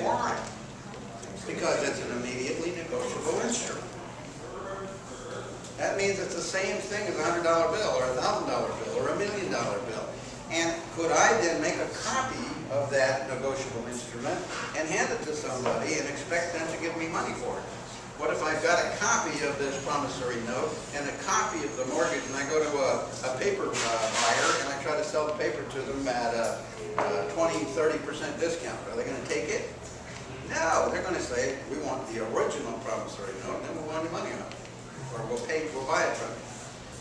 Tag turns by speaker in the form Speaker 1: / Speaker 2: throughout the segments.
Speaker 1: Why? Because it's an immediately negotiable instrument. That means it's the same thing as a $100 bill or a $1,000 bill or a $1 million bill. And could I then make a copy of that negotiable instrument and hand it to somebody and expect them to give me money for it? What if I've got a copy of this promissory note and a copy of the mortgage, and I go to a paper buyer and I try to sell the paper to them at a 20–30% discount? Are they going to take it? No, they're going to say, we want the original promissory note, and then we'll want your money on it. Or we'll buy it from you.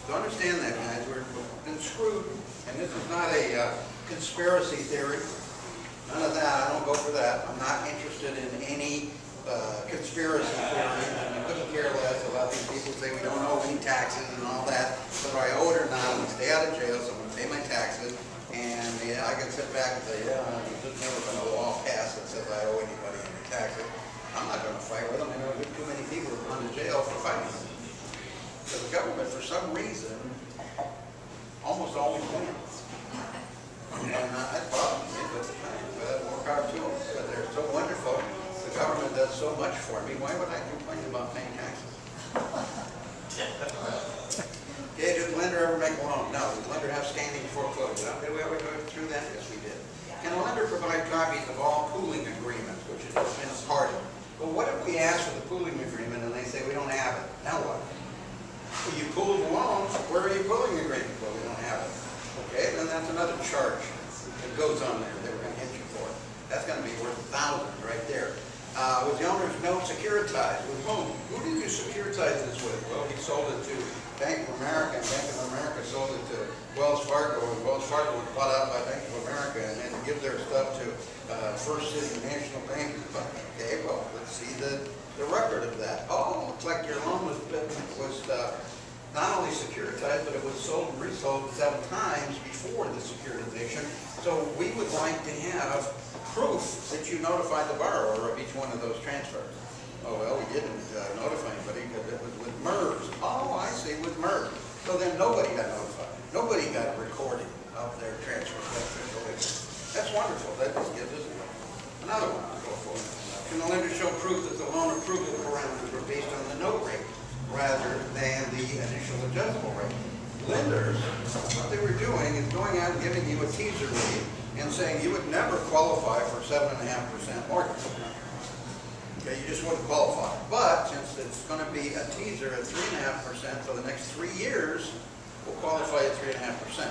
Speaker 1: So understand that, guys. We've been screwed, and this is not a conspiracy theory. None of that. I don't go for that. I'm not interested in any conspiracy theories, and I couldn't care less about these people say we don't owe any taxes and all that. Whether I owe it or not, I'm going to stay out of jail, so I'm going to pay my taxes. And yeah, I can sit back and say, yeah, there's never been a law passed that says I owe anybody any taxes. I'm not going to fight with them. I know there's too many people who've gone to jail for fighting them. So the government, for some reason, almost always wins. And that bothers me, but more power to them. But they're so wonderful. The government does so much for me. Why would I complain about paying taxes? Okay, did the lender ever make a loan? No. Did the lender have standing foreclosure? Did we ever go through that? Yes, we did. Can a lender provide copies of all pooling agreements, which has been a part of it? Well, what if we ask for the pooling agreement and they say we don't have it? Now what? Well, you pooled the loans, where are your pooling agreements? Well, we don't have it. Okay, then that's another charge that goes on there that we're going to hit you for. That's going to be worth thousands right there. Was the owner's note securitized? With whom? Who did you securitize this with? Well, he sold it to Bank of America, and Bank of America sold it to Wells Fargo, and Wells Fargo was bought out by Bank of America, and then give their stuff to First City National Bank. Okay, well, let's see the record of that. Oh, looks like your loan was not only securitized, but it was sold and resold 7 times before the securitization. So we would like to have proof that you notified the borrower of each one of those transfers. Oh, well, we didn't notify anybody because it was with MERS. Oh, I see, with MERS. So then nobody got notified. Nobody got a recording of their transfer. That's wonderful. That just gives us another one to go for. Can the lender show proof that the loan approval parameters were based on the note rate rather than the initial adjustable rate? Lenders, what they were doing is going out and giving you a teaser rate and saying you would never qualify for 7.5% mortgage. Okay, you just wouldn't qualify. But since it's going to be a teaser at 3.5% for the next 3 years, we'll qualify at 3.5%.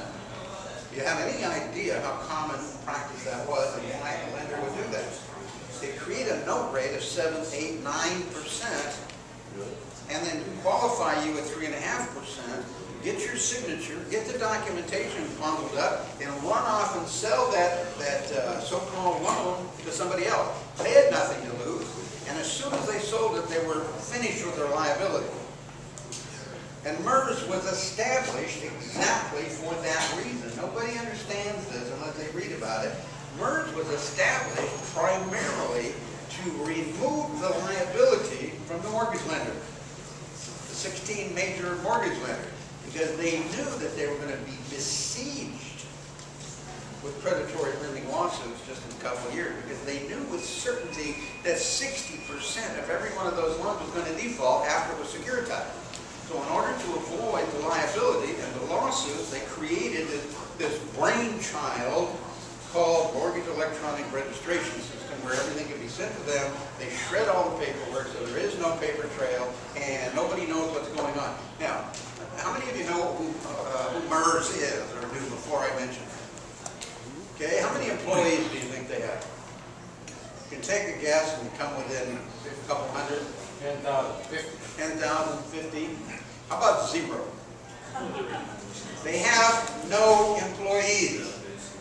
Speaker 1: Do you have any idea how common practice that was and why a lender would do that? They create a note rate of 7, 8, 9%, and then qualify you at 3.5%. Get your signature, get the documentation bundled up, and run off and sell that so-called loan to somebody else. They had nothing to lose, and as soon as they sold it, they were finished with their liability. And MERS was established exactly for that reason. Nobody understands this unless they read about it. MERS was established primarily to remove the liability from the mortgage lender, the 16 major mortgage lenders. Because they knew that they were going to be besieged with predatory lending lawsuits just in a couple of years, because they knew with certainty that 60% of every one of those loans was going to default after it was securitized. So in order to avoid the liability and the lawsuits, they created this brainchild called Mortgage Electronic Registration System, where everything can be sent to them. They shred all the paperwork, so there is no paper trail, and nobody knows what's going on. Now, how many of you know who MERS is, or do before I mention it? Okay, how many employees do you think they have? You can take a guess and come within a couple hundred.
Speaker 2: 10,000,
Speaker 1: 10,000, 50. How about 0? They have no employees.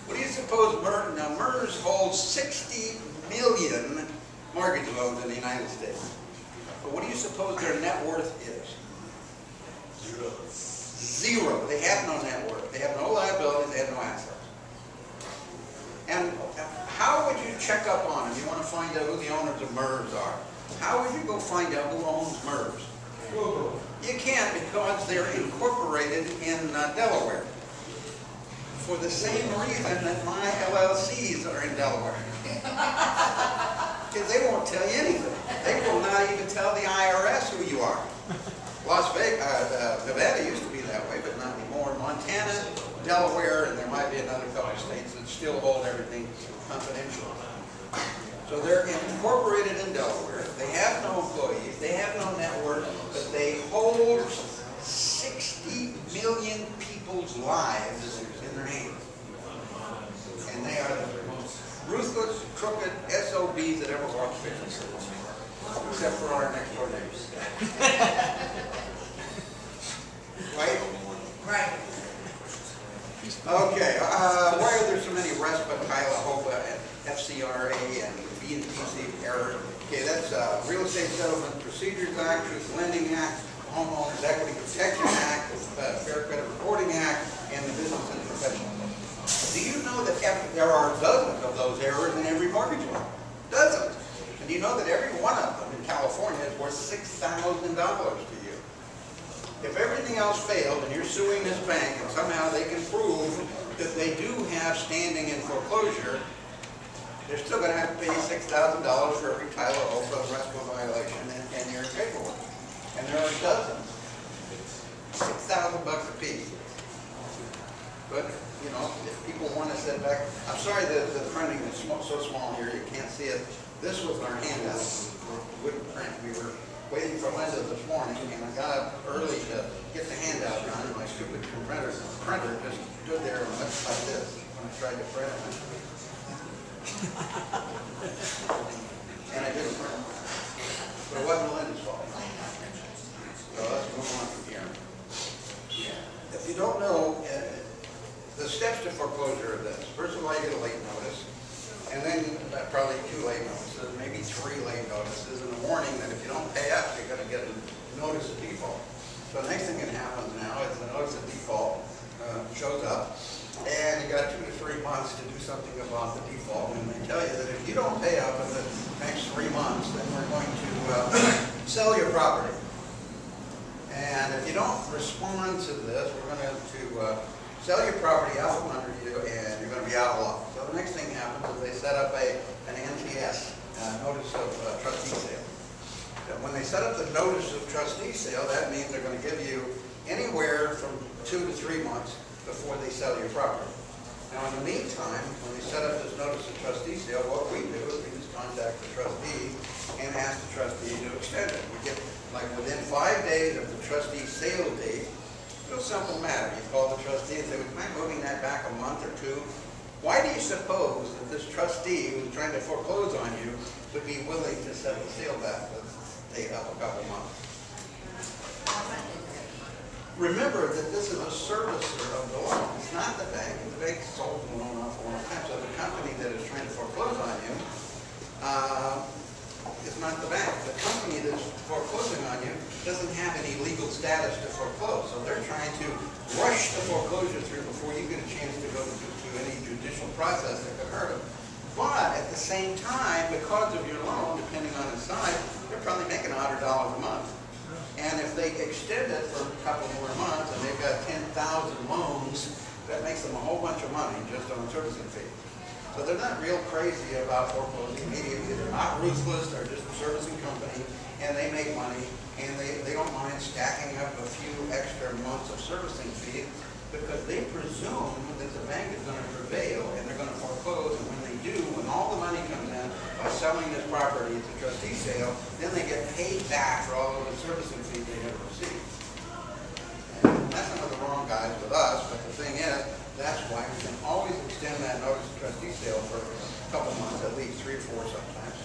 Speaker 1: What do you suppose MERS? Now, MERS holds 60 million mortgage loans in the United States. But what do you suppose their net worth is? 0. They have no net worth. They have no liabilities. They have no assets. And how would you check up on them? You want to find out who the owners of MERS are. How would you go find out who owns MERS?
Speaker 2: Google.
Speaker 1: You can't, because they're incorporated in Delaware. For the same reason that my LLCs are in Delaware. they won't tell you anything. They will not even tell the IRS who you are. Las Vegas, Nevada used to be that way, but not anymore. Montana, Delaware, and there might be another couple of states that still hold everything confidential. So they're incorporated in Delaware. They have no employees. They have no network, but they hold 60 million people's lives in their hands. And they are the most ruthless, crooked SOBs that ever walked the face of the earth. Except for our next door neighbors. Right? Right. Okay. Why are there so many RESPA, Cuyahoga, and FCRA, and BNPC error? Okay, that's Real Estate Settlement Procedures Act, Truth Lending Act, Homeowners Equity Protection Act, Fair Credit Reporting Act, and the Business and Professional Code. Do you know that there are dozens of those errors in every mortgage loan? Dozens. And do you know that every one of them in California is worth $6,000 to you? If everything else failed and you're suing this bank and somehow they can prove that they do have standing in foreclosure, they're still going to have to pay you $6,000 for every Tyler Oprah RESPA violation and 10-year paperwork. And there are dozens. $6,000 a piece. But, you know, if people want to sit back, I'm sorry that the printing is so small here, you can't see it. This was our handout. Wouldn't print. We were waiting for Linda this morning, and I got up early to get the handout done. My stupid printer just stood there and went like this when I tried to print it. And I didn't print it. But it wasn't Linda's fault. So let's move on from here. If you don't know, the steps to foreclosure are this. First of all, you get a late notice, and then probably 2 late notices, maybe 3 late notices, and a warning that if you don't pay up, you're going to get a notice of default. So the next thing that happens now is the notice of default shows up, and you got 2 to 3 months to do something about the default, and they tell you that if you don't pay up in the next 3 months, then we're going to sell your property. And if you don't respond to this, we're going to sell your property out from under you, and you're going to be out of luck. So the next thing happens is they set up an NTS, Notice of Trustee Sale. And when they set up the Notice of Trustee Sale, that means they're going to give you anywhere from 2 to 3 months before they sell your property. Now in the meantime, when they set up this Notice of Trustee Sale, what we do is we just contact the trustee and ask the trustee to extend it. We get, like within 5 days of the trustee sale date, it's a simple matter. You call the trustee and say, would you mind moving that back a month or 2? Why do you suppose that this trustee who's trying to foreclose on you would be willing to set the sale back the date up a couple months? Remember that this is a servicer of the loan. It's not the bank. The bank sold the loan off a long time. So the company that is trying to foreclose on you is not the bank. The company that's foreclosing on you doesn't have any legal status to foreclose. So they're trying to rush the foreclosure through before you get a chance to go to any judicial process that could hurt them. But at the same time, because of your loan, depending on its size, they're probably making $100 a month. And if they extend it for a couple more months and they've got 10,000 loans, that makes them a whole bunch of money just on servicing fees. So they're not real crazy about foreclosing immediately. They're not ruthless. They're just a servicing company, and they make money, and they don't mind stacking up a few extra months of servicing fees because they presume that the bank is going to prevail and they're going to foreclose. And when they do, when all the money comes in by selling this property at the trustee sale, then they get paid back for all of the servicing fees they never received. And that's not the wrong guys with us, but the thing is, that's why we can always extend that notice of trustee sale for a couple months, at least 3 or 4 sometimes.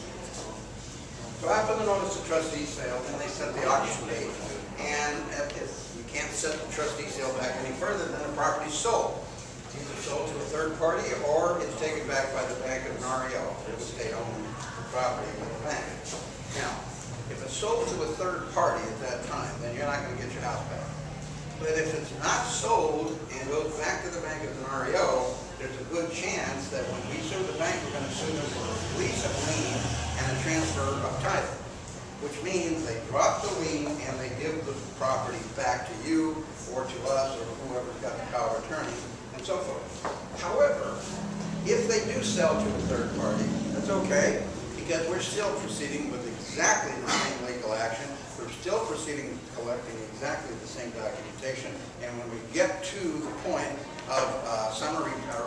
Speaker 1: So after the notice of trustee sale, then they set the auction date. And if you can't set the trustee sale back any further, then the property's sold. It's either sold to a third party or it's taken back by the bank as an REO, real estate owned property with the bank. Now, if it's sold to a third party at that time, then you're not going to get your house back. But if it's not sold and goes back to the bank as an REO, there's a good chance that when we sue the bank, we're going to sue them for a release of lien and a transfer of title, which means they drop the lien and they give the property back to you or to us or whoever's got the power of attorney and so forth. However, if they do sell to a third party, that's okay, because we're still proceeding with exactly the same legal action. We're still proceeding collecting exactly the same documentation. And when we get to the point of summary or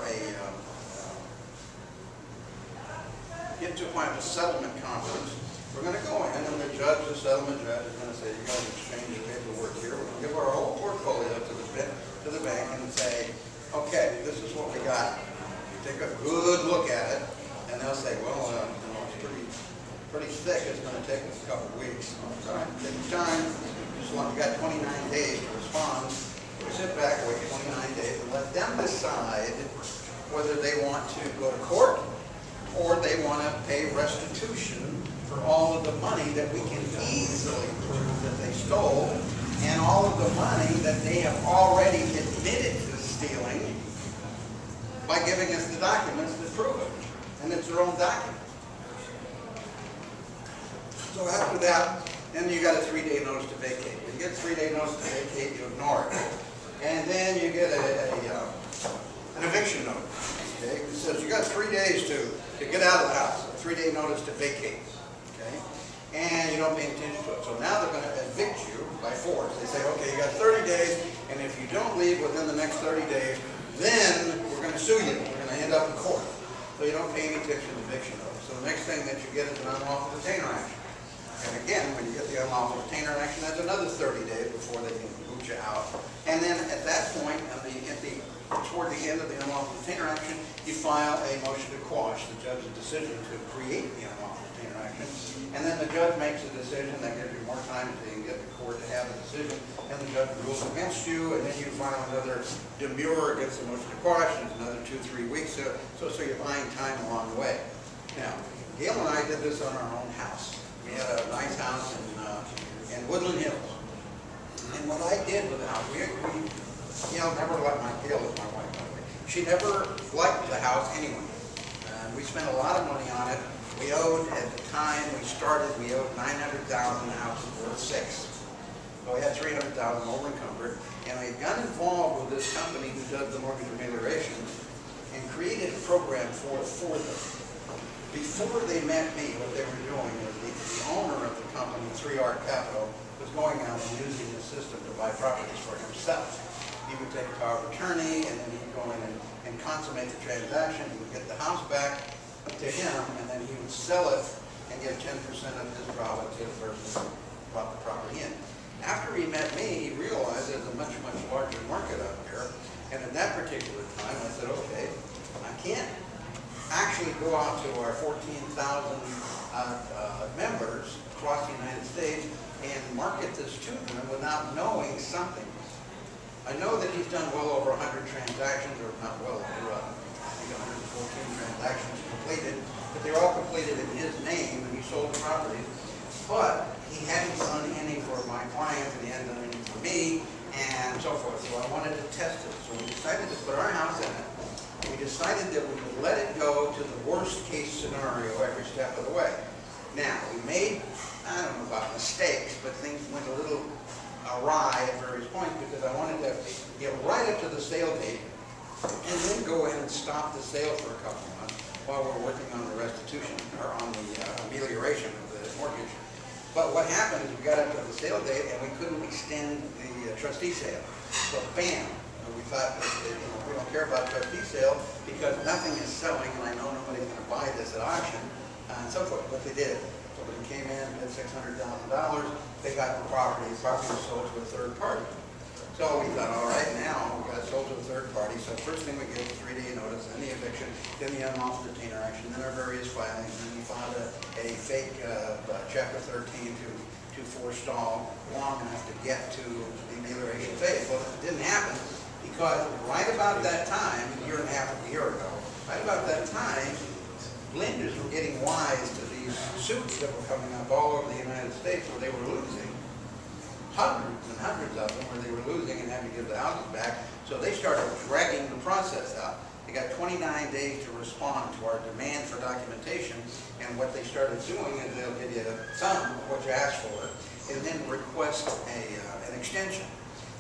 Speaker 1: get to a point of a settlement conference, we're going to go in and the settlement judge is going to say, you guys exchange your paperwork here. We're going to give our whole portfolio to the bank and say, okay, this is what we got. You take a good look at it, and they'll say, well, it's pretty thick. It's going to take us a couple of weeks. All right, take your time. Just long you got 29 days to respond. We sit back, wait 29 days, and let them decide whether they want to go to court or they want to pay restitution for all of the money that we can easily prove that they stole, and all of the money that they have already admitted to stealing by giving us the documents that prove it. And it's their own document. So after that, then you got a 3-day notice to vacate. When you get a 3-day notice to vacate, you ignore it. And then you get an eviction notice. Okay? It says you got 3 days to get out of the house. A 3-day notice to vacate. Okay? And you don't pay attention to it. So now they're going to evict you by force. They say, okay, you got 30 days, and if you don't leave within the next 30 days, then we're going to sue you. We're going to end up in court. So you don't pay any attention to the eviction notice. So the next thing that you get is an unlawful detainer action. And again, when you get the unlawful detainer action, that's another 30 days before they can boot you out. And then at that point, toward the end of the unlawful detainer action, you file a motion to quash the judge's decision to create the unlawful detainer action. And then the judge makes a decision that gives you more time until you can get the court to have a decision. And the judge rules against you, and then you file another demur against the motion to quash, and it's another 2-3 weeks. So you're buying time along the way. Now, Gail and I did this on our own house. We had a nice house in Woodland Hills. And what I did with the house, Gail never liked Gail was my wife, by the way. She never liked the house anyway. We spent a lot of money on it. We owed, at the time we started, we owed $900,000. The house was worth $6. So we had $300,000 over encumbered. And I got involved with this company who does the mortgage amelioration and created a program for them. Before they met me, what they were doing was the owner of the company, 3R Capital, was going out and using the system to buy properties for himself. He would take a power of attorney, and then he'd go in and consummate the transaction. He would get the house back to him, and then he would sell it and give 10% of his profit to the person who brought the property in. After he met me, he realized there's a much, much larger market out there. And at that particular time, I said, okay, I can't actually go out to our 14,000 members across the United States and market this to them without knowing something. I know that he's done well over 100 transactions, or not well over, I think 114 transactions completed, but they're all completed in his name, and he sold the property. But he hadn't done any for my clients, and he hadn't done any for me, and so forth. So I wanted to test it. So we decided to put our house in it. We decided that we would let it go to the worst case scenario every step of the way. Now, we made, I don't know about mistakes, but things went a little awry at various points because I wanted to get right up to the sale date and then go in and stop the sale for a couple of months while we're working on the restitution or on the amelioration of the mortgage. But what happened is we got up to the sale date and we couldn't extend the trustee sale. So bam, we thought that, we don't care about trustee sale because nothing is selling and I know nobody's going to buy this at auction and so forth. But they did. Somebody came in, bid $600,000. They got the property. The property was sold to a third party. So we thought, all right, now we got it sold to a third party. So first thing we get is 3-day notice, then the eviction, then the unlawful detainer action, then our various filings, and then we filed a fake Chapter 13 to forestall long enough to get to the amelioration phase. Well, it didn't happen because right about that time, a year ago, right about that time, lenders were getting wise to these suits that were coming up all over the United States where they were losing. Hundreds and hundreds of them where they were losing and having to give the houses back. So they started dragging the process out. They got 29 days to respond to our demand for documentation. And what they started doing is they'll give you some of what you asked for and then request an extension.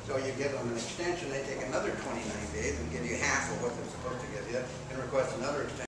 Speaker 1: So you give them an extension, they take another 29 days and give you half of what they're supposed to give you and request another extension.